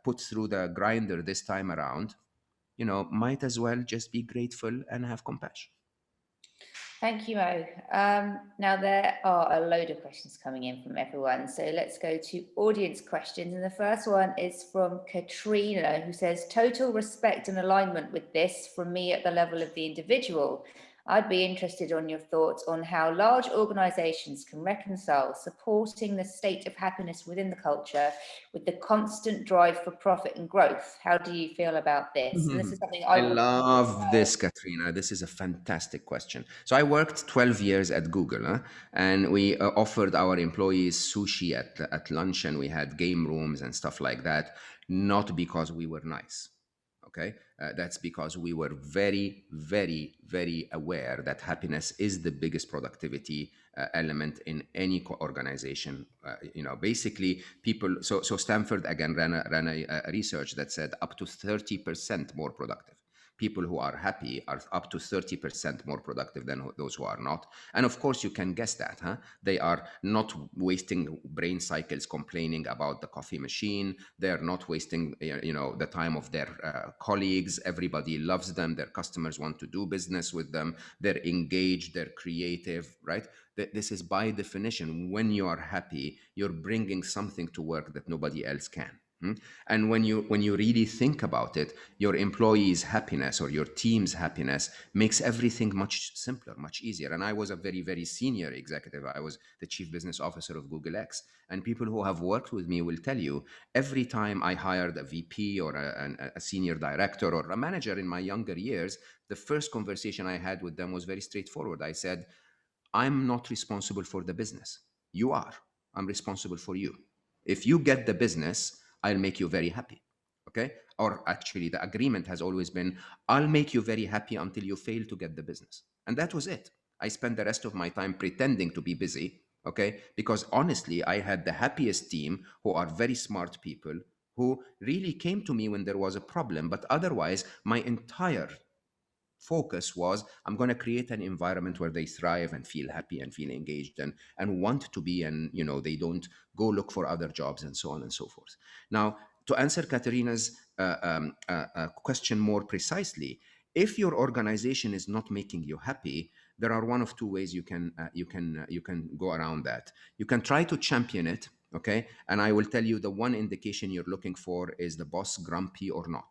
put through the grinder this time around, might as well just be grateful and have compassion. Thank you, Mo. Now, there are a load of questions coming in from everyone. So let's go to audience questions. And the first one is from Katrina, who says, total respect and alignment with this from me at the level of the individual. I'd be interested on your thoughts on how large organizations can reconcile supporting the state of happiness within the culture with the constant drive for profit and growth. How do you feel about this? And this is something I I want. love this, Katrina. This is a fantastic question. So I worked 12 years at Google, and we offered our employees sushi at lunch, and we had game rooms and stuff like that, not because we were nice. Okay, that's because we were very, very, very aware that happiness is the biggest productivity element in any organization. Basically, people. So Stanford again ran a research that said up to 30% more productive. People who are happy are up to 30% more productive than those who are not. And of course, you can guess that, huh? They are not wasting brain cycles complaining about the coffee machine. They're not wasting, the time of their colleagues. Everybody loves them. Their customers want to do business with them. They're engaged. They're creative, right? This is by definition, when you are happy, you're bringing something to work that nobody else can. And when you really think about it, your employees' happiness or your team's happiness makes everything much simpler, much easier. And I was a very, very senior executive. I was the chief business officer of Google X. And people who have worked with me will tell you, every time I hired a VP or a senior director or a manager in my younger years, the first conversation I had with them was very straightforward. I said, I'm not responsible for the business. You are. I'm responsible for you. If you get the business, I'll make you very happy. Okay? Or actually, the agreement has always been, I'll make you very happy until you fail to get the business. And that was it. I spent the rest of my time pretending to be busy. Okay? Because honestly, I had the happiest team who are very smart people who really came to me when there was a problem. But otherwise, my entire focus was, I'm going to create an environment where they thrive and feel happy and feel engaged and want to be, and they don't go look for other jobs and so on and so forth. Now, to answer Katerina's question more precisely, if your organization is not making you happy, there are one of two ways you can go around that. You can try to champion it. Okay, and I will tell you, the one indication you're looking for is the boss grumpy or not.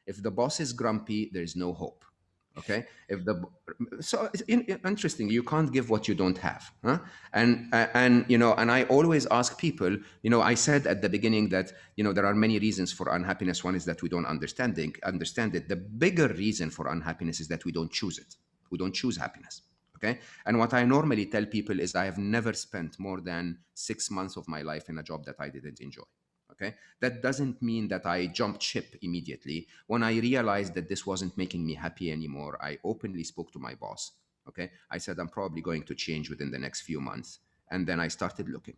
If the boss is grumpy, there is no hope. Okay, if the so it's interesting, you can't give what you don't have, huh? And I always ask people, I said at the beginning that there are many reasons for unhappiness. One is that we don't understand it. The bigger reason for unhappiness is that we don't choose it. We don't choose happiness. Okay, and what I normally tell people is, I have never spent more than 6 months of my life in a job that I didn't enjoy. Okay, that doesn't mean that I jumped ship immediately. When I realized that this wasn't making me happy anymore, I openly spoke to my boss. Okay, I said, I'm probably going to change within the next few months. And then I started looking.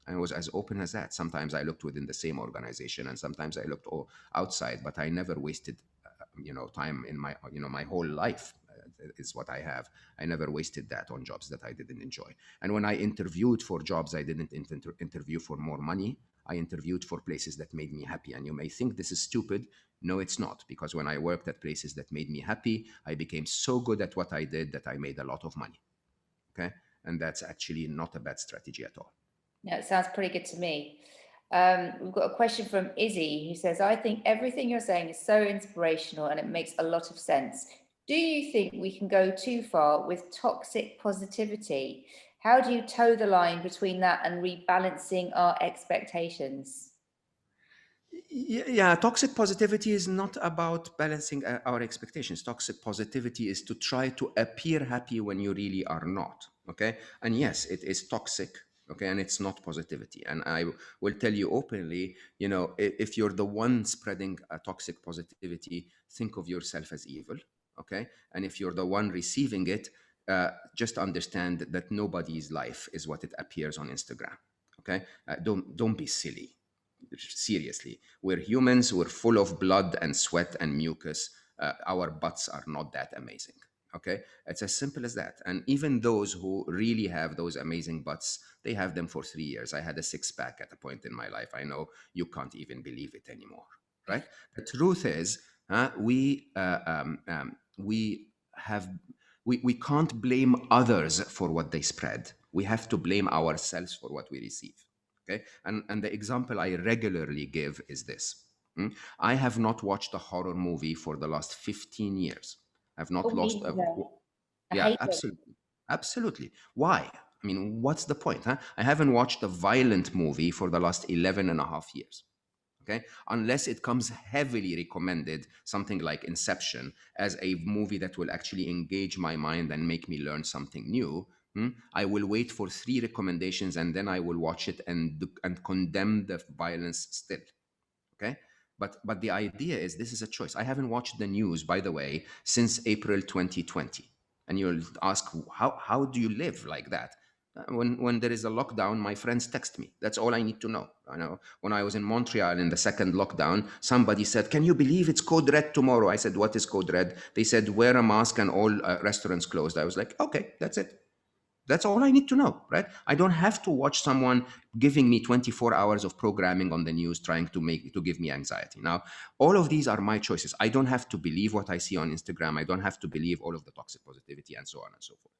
And it was as open as that. Sometimes I looked within the same organization, and sometimes I looked outside, but I never wasted time in my whole life. Is what I have. I never wasted that on jobs that I didn't enjoy. And when I interviewed for jobs, I didn't interview for more money. I interviewed for places that made me happy. And you may think this is stupid. No, it's not. Because when I worked at places that made me happy, I became so good at what I did that I made a lot of money. Okay. And that's actually not a bad strategy at all. Yeah, it sounds pretty good to me. We've got a question from Izzy, who says, I think everything you're saying is so inspirational and it makes a lot of sense. Do you think we can go too far with toxic positivity? How do you toe the line between that and rebalancing our expectations? Yeah, toxic positivity is not about balancing our expectations. Toxic positivity is to try to appear happy when you really are not. Okay, and yes, it is toxic. Okay, and it's not positivity. And I will tell you openly, if you're the one spreading a toxic positivity, think of yourself as evil. Okay, and if you're the one receiving it, just understand that nobody's life is what it appears on Instagram. Okay, don't be silly. Seriously, we're humans. We're full of blood and sweat and mucus. Our butts are not that amazing. Okay, it's as simple as that. And even those who really have those amazing butts, they have them for 3 years. I had a six-pack at a point in my life. I know you can't even believe it anymore, right? The truth is, we have We can't blame others for what they spread. We have to blame ourselves for what we receive. Okay, and the example I regularly give is this. I have not watched a horror movie for the last 15 years. I've not Oh, lost me a, either. I yeah, hate them. absolutely. Absolutely. Why? I mean, what's the point? Huh? I haven't watched a violent movie for the last 11 and a half years. Okay. Unless it comes heavily recommended, something like Inception, as a movie that will actually engage my mind and make me learn something new. I will wait for 3 recommendations and then I will watch it and condemn the violence still. Okay, but the idea is this is a choice. I haven't watched the news, by the way, since April 2020. And you'll ask, how do you live like that? When there is a lockdown, my friends text me. That's all I need to know. I know when I was in Montreal in the second lockdown, somebody said, can you believe it's code red tomorrow? I said, what is code red? They said, wear a mask and all restaurants closed. I was like, okay, that's it. That's all I need to know, right? I don't have to watch someone giving me 24 hours of programming on the news trying to give me anxiety. Now, all of these are my choices. I don't have to believe what I see on Instagram. I don't have to believe all of the toxic positivity and so on and so forth.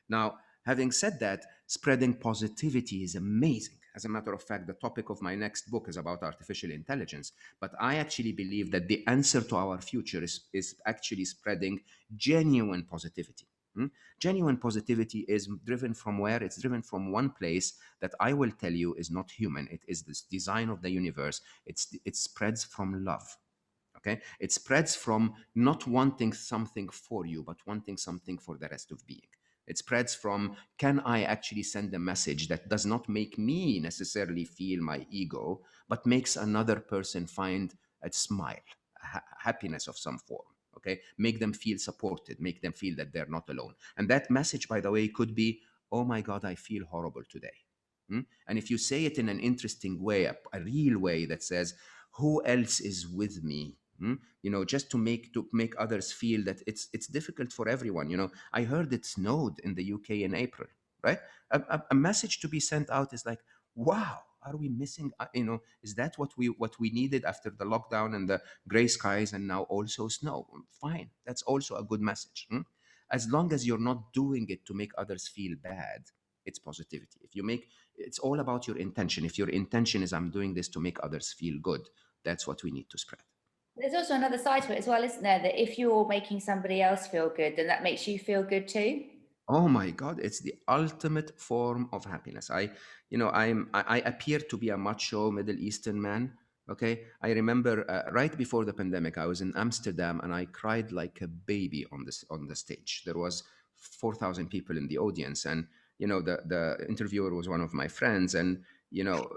Now, having said that, spreading positivity is amazing. As a matter of fact, the topic of my next book is about artificial intelligence. But I actually believe that the answer to our future is actually spreading genuine positivity. Genuine positivity is driven from where? It's driven from one place that I will tell you is not human. It is this design of the universe. It spreads from love. Okay, it spreads from not wanting something for you but wanting something for the rest of being. It spreads from, can I actually send a message that does not make me necessarily feel my ego but makes another person find a smile, happiness of some form. Okay, make them feel supported, make them feel that they're not alone. And that message, by the way, could be, oh my god, I feel horrible today. And if you say it in an interesting way, a real way that says, who else is with me? Just to make others feel that it's difficult for everyone. I heard it snowed in the UK in April, right? A message to be sent out is like, wow, are we missing? Is that what we needed after the lockdown and the gray skies and now also snow? Fine, that's also a good message. As long as you're not doing it to make others feel bad, it's positivity. It's all about your intention. If your intention is, I'm doing this to make others feel good, that's what we need to spread. There's also another side to it as well, isn't there? That if you're making somebody else feel good, then that makes you feel good too. Oh my God, it's the ultimate form of happiness. I appear to be a macho Middle Eastern man. Okay. I remember right before the pandemic, I was in Amsterdam and I cried like a baby on the stage. There was 4,000 people in the audience, and the interviewer was one of my friends, and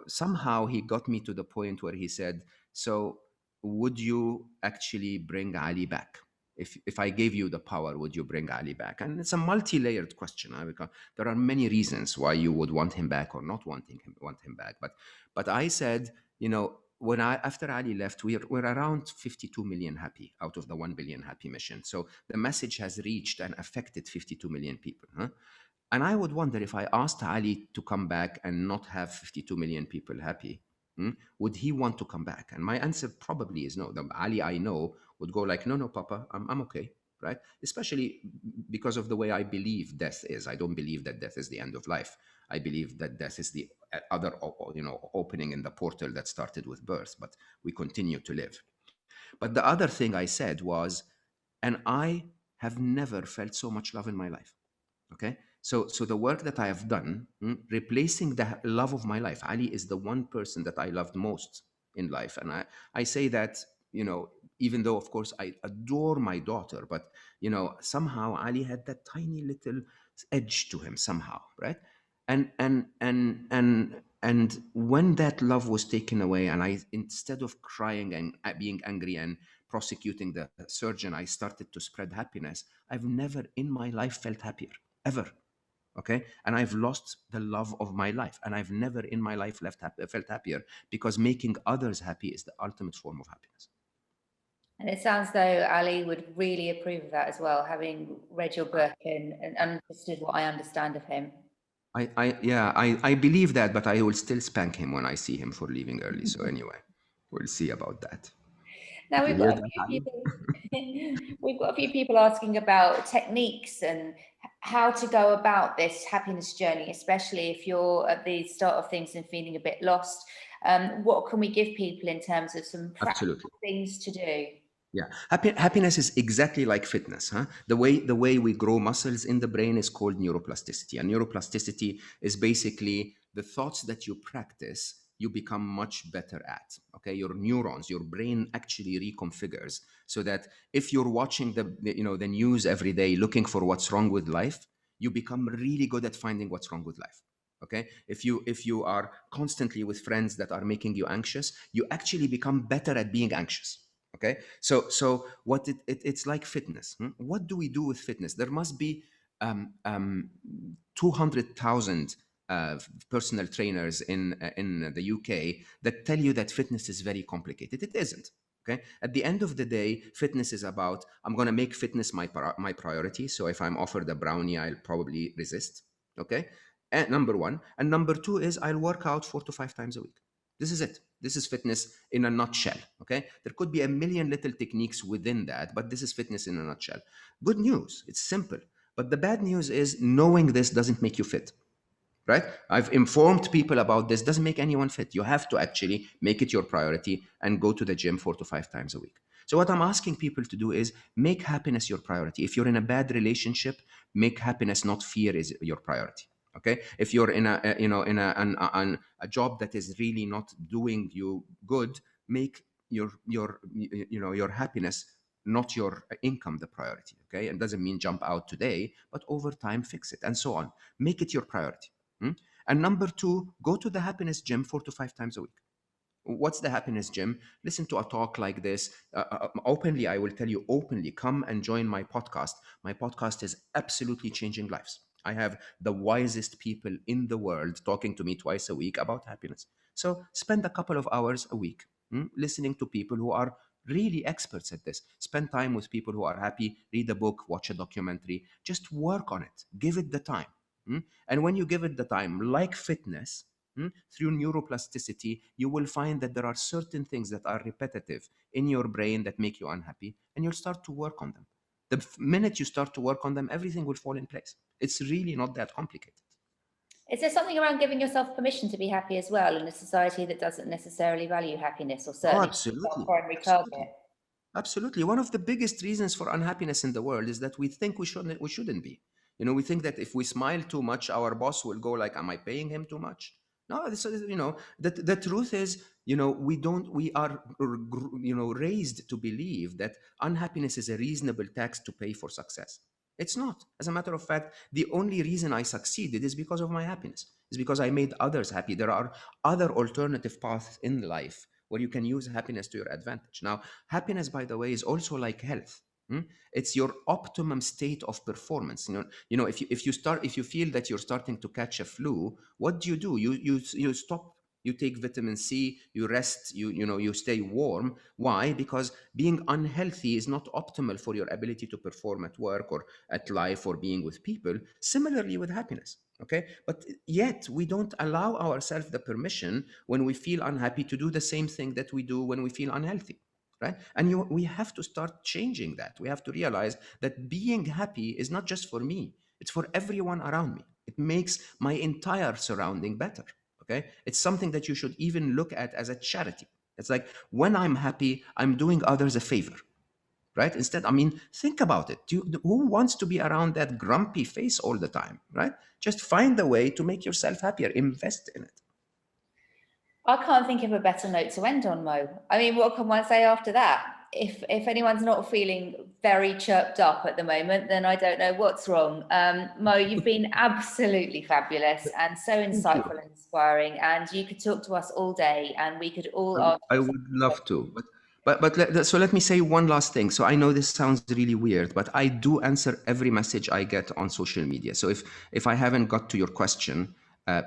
somehow he got me to the point where he said, "So, would you actually bring Ali back? If I gave you the power, would you bring Ali back?" And it's a multi-layered question, because there are many reasons why you would want him back or not want him back. But I said, when after Ali left, we're around 52 million happy out of the 1 billion happy mission. So the message has reached and affected 52 million people. Huh? And I would wonder, if I asked Ali to come back and not have 52 million people happy, would he want to come back? And my answer probably is no. The Ali I know would go like, no, no, Papa, I'm okay, right? Especially because of the way I believe death is. I don't believe that death is the end of life. I believe that death is the other, opening in the portal that started with birth, but we continue to live. But the other thing I said was, and I have never felt so much love in my life. Okay, so the work that I have done, replacing the love of my life, Ali is the one person that I loved most in life. And I say that, even though of course I adore my daughter, but somehow Ali had that tiny little edge to him somehow, right? And when that love was taken away, and I, instead of crying and being angry and prosecuting the surgeon, I started to spread happiness. I've never in my life felt happier, ever. Okay, and I've lost the love of my life, and I've never in my life felt happier, because making others happy is the ultimate form of happiness. And it sounds though Ali would really approve of that as well, having read your book and understood what I understand of him. I believe that, but I will still spank him when I see him for leaving early. So anyway, we'll see about that. Now You we've hear got a that, few Ali? people. We've got a few people asking about techniques and how to go about this happiness journey, especially if you're at the start of things and feeling a bit lost. What can we give people in terms of some Absolutely. practical things to do? Yeah, happiness is exactly like fitness, huh? The way we grow muscles in the brain is called neuroplasticity, and neuroplasticity is basically the thoughts that you practice, you become much better at. Okay, your neurons, your brain actually reconfigures so that if you're watching the news every day, looking for what's wrong with life, you become really good at finding what's wrong with life. Okay, if you are constantly with friends that are making you anxious, you actually become better at being anxious. Okay, so what it's like fitness. What do we do with fitness? There must be 200,000 personal trainers in the UK that tell you that fitness is very complicated. It isn't. Okay, at the end of the day, fitness is about, I'm going to make fitness my priority. So if I'm offered a brownie, I'll probably resist. Okay, and number one, and number two is I'll work out 4 to 5 times a week. This is it. This is fitness in a nutshell. Okay, there could be a million little techniques within that, but this is fitness in a nutshell. Good news, it's simple. But the bad news is knowing this doesn't make you fit. Right? I've informed people about this. Doesn't make anyone fit. You have to actually make it your priority and go to the gym 4 to 5 times a week. So what I'm asking people to do is make happiness your priority. If you're in a bad relationship, make happiness, not fear, is your priority. Okay, if you're in a job that is really not doing you good, make your happiness, not your income, the priority. Okay, it doesn't mean jump out today, but over time fix it, and so on. Make it your priority. And number two, go to the happiness gym 4 to 5 times a week. What's the happiness gym? Listen to a talk like this openly. I will tell you openly, come and join my podcast. My podcast is absolutely changing lives. I have the wisest people in the world talking to me twice a week about happiness. So spend a couple of hours a week listening to people who are really experts at this. Spend time with people who are happy, read a book, watch a documentary, just work on it, give it the time. And when you give it the time, like fitness, through neuroplasticity, you will find that there are certain things that are repetitive in your brain that make you unhappy, and you'll start to work on them. The minute you start to work on them, everything will fall in place. It's really not that complicated. Is there something around giving yourself permission to be happy as well in a society that doesn't necessarily value happiness, or Oh, certainly our absolutely. primary target? Absolutely. Absolutely. One of the biggest reasons for unhappiness in the world is that we think we shouldn't be. We think that if we smile too much, our boss will go like, am I paying him too much? No, this is, the truth is, we are, raised to believe that unhappiness is a reasonable tax to pay for success. It's not. As a matter of fact, the only reason I succeeded is because of my happiness, is because I made others happy. There are other alternative paths in life where you can use happiness to your advantage. Now, happiness, by the way, is also like health. It's your optimum state of performance. If you feel that you're starting to catch a flu, what do? You stop. You take vitamin C. You rest. You stay warm. Why? Because being unhealthy is not optimal for your ability to perform at work or at life or being with people. Similarly with happiness. Okay, but yet we don't allow ourselves the permission when we feel unhappy to do the same thing that we do when we feel unhealthy, right? And we have to start changing that. We have to realize that being happy is not just for me, it's for everyone around me. It makes my entire surrounding better. Okay, it's something that you should even look at as a charity. It's like, when I'm happy, I'm doing others a favor, right? Instead, I mean, think about it. Who wants to be around that grumpy face all the time, right? Just find a way to make yourself happier. Invest in it. I can't think of a better note to end on, Mo. I mean, what can one say after that? If anyone's not feeling very chirped up at the moment, then I don't know what's wrong. Mo, you've been absolutely fabulous and so Thank you. insightful and inspiring, and you could talk to us all day, and we could all ask I you would something. love to, so let me say one last thing. So I know this sounds really weird, but I do answer every message I get on social media. So if I haven't got to your question,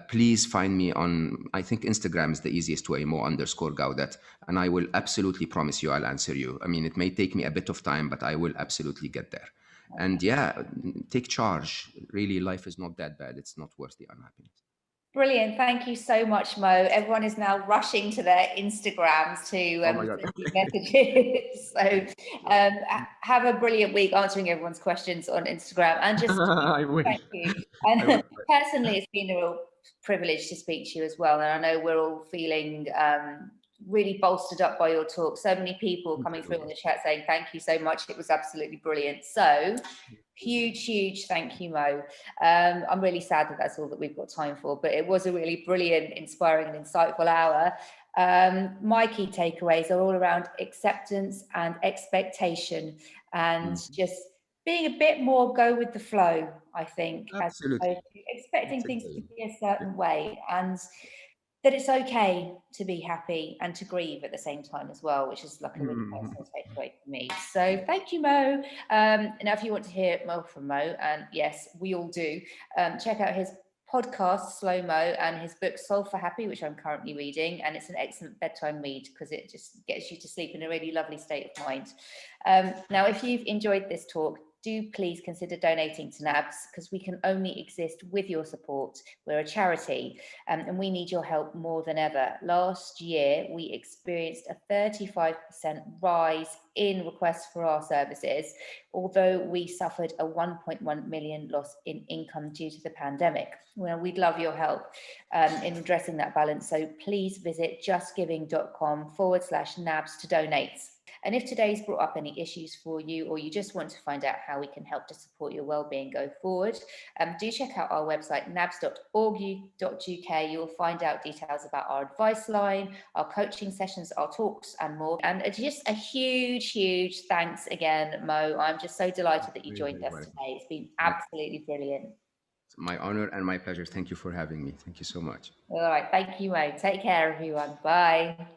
please find me on, I think Instagram is the easiest way, Mo_Gawdat, and I will absolutely promise you I'll answer you. I mean, it may take me a bit of time, but I will absolutely get there. And yeah, take charge. Really, life is not that bad. It's not worth the unhappiness. Brilliant. Thank you so much, Mo. Everyone is now rushing to their Instagrams to Oh my God. send you messages. So have a brilliant week answering everyone's questions on Instagram. And just I will. thank you. I will. And personally, it's been a real privilege to speak to you as well. And I know we're all feeling really bolstered up by your talk. So many people coming through in the chat saying thank you so much. It was absolutely brilliant. So huge thank you, Mo. I'm really sad that that's all that we've got time for, but it was a really brilliant, inspiring and insightful hour. My key takeaways are all around acceptance and expectation, and just being a bit more go with the flow, I think, as Absolutely. opposed to expecting That's a things to game. be a certain way, and that it's okay to be happy and to grieve at the same time as well, which is like a really personal takeaway for me. So thank you, Mo. Now, if you want to hear more from Mo, and yes, we all do, check out his podcast, Slo Mo, and his book, Solve for Happy, which I'm currently reading. And it's an excellent bedtime read because it just gets you to sleep in a really lovely state of mind. Now, if you've enjoyed this talk, do please consider donating to NABS because we can only exist with your support. We're a charity and we need your help more than ever. Last year, we experienced a 35% rise in requests for our services, although we suffered a 1.1 million loss in income due to the pandemic. Well, we'd love your help in addressing that balance. So please visit justgiving.com/NABS to donate. And if today's brought up any issues for you, or you just want to find out how we can help to support your wellbeing go forward, do check out our website, nabs.org.uk. You'll find out details about our advice line, our coaching sessions, our talks, and more. And just a huge thanks again, Mo. I'm just so delighted that you Very, joined very us welcome. today. It's been absolutely brilliant. It's my honor and my pleasure. Thank you for having me. Thank you so much. All right. Thank you, Mo. Take care, everyone. Bye.